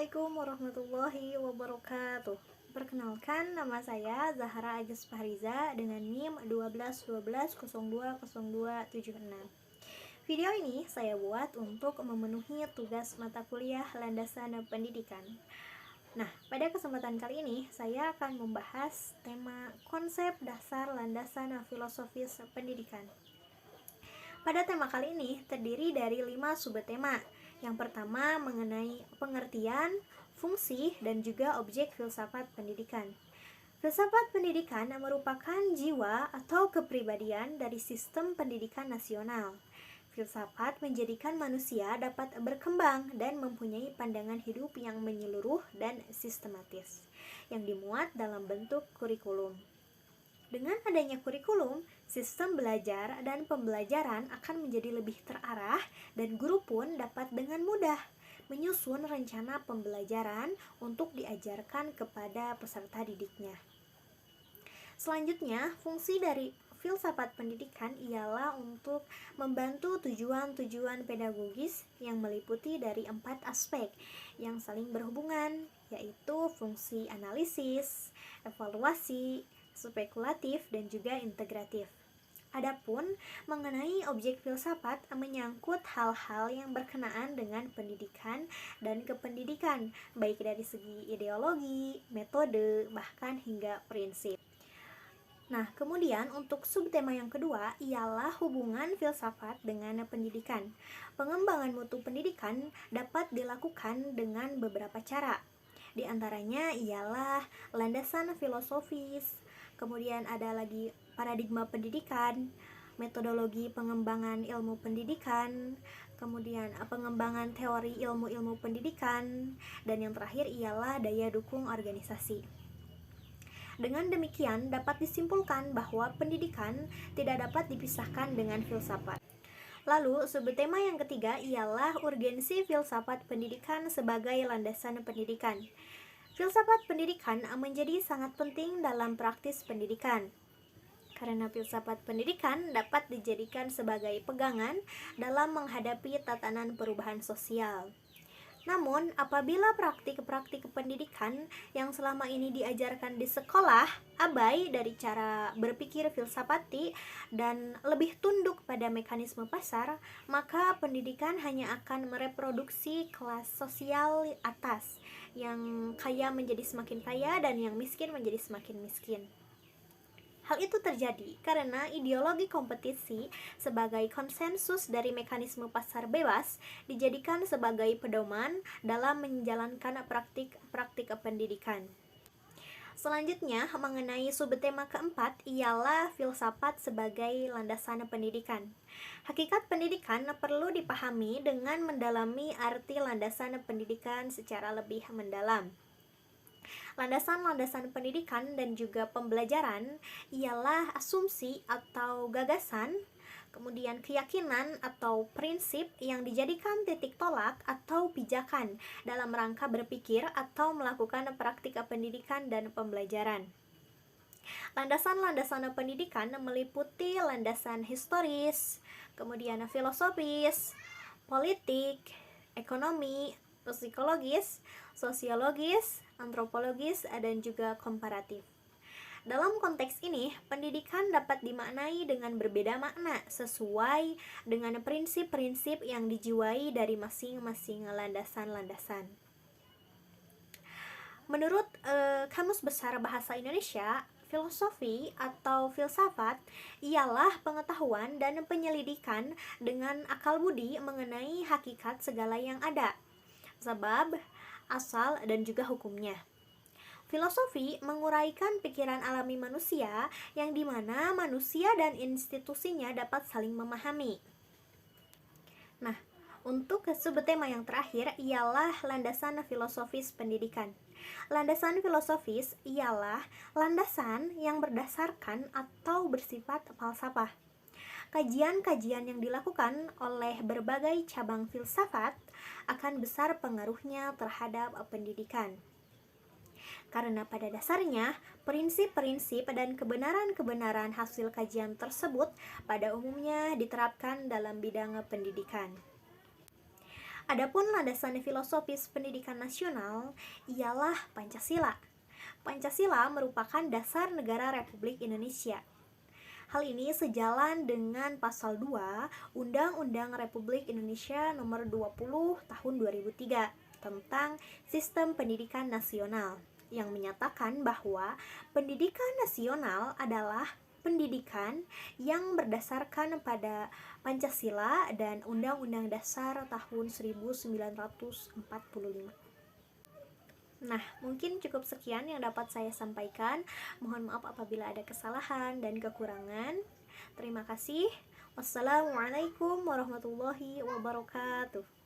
Assalamualaikum warahmatullahi wabarakatuh. Perkenalkan, nama saya Zahra Agus Fahriza dengan NIM 1212020276. Video ini saya buat untuk memenuhi tugas mata kuliah landasan pendidikan. Nah, pada kesempatan kali ini saya akan membahas tema konsep dasar landasan filosofis pendidikan. Pada tema kali ini terdiri dari 5 subtema. Yang pertama mengenai pengertian, fungsi, dan juga objek filsafat pendidikan. Filsafat pendidikan merupakan jiwa atau kepribadian dari sistem pendidikan nasional. Filsafat menjadikan manusia dapat berkembang dan mempunyai pandangan hidup yang menyeluruh dan sistematis, yang dimuat dalam bentuk kurikulum. Dengan adanya kurikulum, sistem belajar dan pembelajaran akan menjadi lebih terarah dan guru pun dapat dengan mudah menyusun rencana pembelajaran untuk diajarkan kepada peserta didiknya. Selanjutnya, fungsi dari filsafat pendidikan ialah untuk membantu tujuan-tujuan pedagogis yang meliputi dari 4 aspek yang saling berhubungan, yaitu fungsi analisis, evaluasi, spekulatif, dan juga integratif. Adapun mengenai objek filsafat menyangkut hal-hal yang berkenaan dengan pendidikan dan kependidikan, baik dari segi ideologi, metode, bahkan hingga prinsip. Nah, kemudian untuk subtema yang kedua ialah hubungan filsafat dengan pendidikan. Pengembangan mutu pendidikan dapat dilakukan dengan beberapa cara. Di antaranya ialah landasan filosofis, kemudian ada lagi paradigma pendidikan, metodologi pengembangan ilmu pendidikan, kemudian pengembangan teori ilmu-ilmu pendidikan, dan yang terakhir ialah daya dukung organisasi. Dengan demikian dapat disimpulkan bahwa pendidikan tidak dapat dipisahkan dengan filsafat. Lalu, subtema yang ketiga ialah urgensi filsafat pendidikan sebagai landasan pendidikan. Filsafat pendidikan menjadi sangat penting dalam praktis pendidikan, karena filsafat pendidikan dapat dijadikan sebagai pegangan dalam menghadapi tatanan perubahan sosial. Namun, apabila praktik-praktik pendidikan yang selama ini diajarkan di sekolah abai dari cara berpikir filsafati dan lebih tunduk pada mekanisme pasar, maka pendidikan hanya akan mereproduksi kelas sosial atas, yang kaya menjadi semakin kaya dan yang miskin menjadi semakin miskin. Hal itu terjadi karena ideologi kompetisi sebagai konsensus dari mekanisme pasar bebas dijadikan sebagai pedoman dalam menjalankan praktik-praktik pendidikan. Selanjutnya, mengenai subtema keempat ialah filsafat sebagai landasan pendidikan. Hakikat pendidikan perlu dipahami dengan mendalami arti landasan pendidikan secara lebih mendalam. Landasan-landasan pendidikan dan juga pembelajaran ialah asumsi atau gagasan, kemudian keyakinan atau prinsip yang dijadikan titik tolak atau pijakan dalam rangka berpikir atau melakukan praktik pendidikan dan pembelajaran. Landasan-landasan pendidikan meliputi landasan historis, kemudian filosofis, politik, ekonomi, psikologis, sosiologis, antropologis, dan juga komparatif. Dalam konteks ini, pendidikan dapat dimaknai dengan berbeda makna sesuai dengan prinsip-prinsip yang dijiwai dari masing-masing landasan-landasan. Menurut Kamus Besar Bahasa Indonesia, filosofi atau filsafat ialah pengetahuan dan penyelidikan dengan akal budi mengenai hakikat segala yang ada, sebab, asal, dan juga hukumnya. Filosofi menguraikan pikiran alami manusia yang dimana manusia dan institusinya dapat saling memahami. Nah, untuk subtema yang terakhir ialah landasan filosofis pendidikan. Landasan filosofis ialah landasan yang berdasarkan atau bersifat falsafah. Kajian-kajian yang dilakukan oleh berbagai cabang filsafat akan besar pengaruhnya terhadap pendidikan. Karena pada dasarnya, prinsip-prinsip dan kebenaran-kebenaran hasil kajian tersebut pada umumnya diterapkan dalam bidang pendidikan. Adapun landasan filosofis pendidikan nasional ialah Pancasila. Pancasila merupakan dasar negara Republik Indonesia. Hal ini sejalan dengan pasal 2 Undang-Undang Republik Indonesia Nomor 20 Tahun 2003 tentang Sistem Pendidikan Nasional yang menyatakan bahwa pendidikan nasional adalah pendidikan yang berdasarkan pada Pancasila dan Undang-Undang Dasar tahun 1945. Nah, mungkin cukup sekian yang dapat saya sampaikan. Mohon maaf apabila ada kesalahan dan kekurangan. Terima kasih. Wassalamualaikum warahmatullahi wabarakatuh.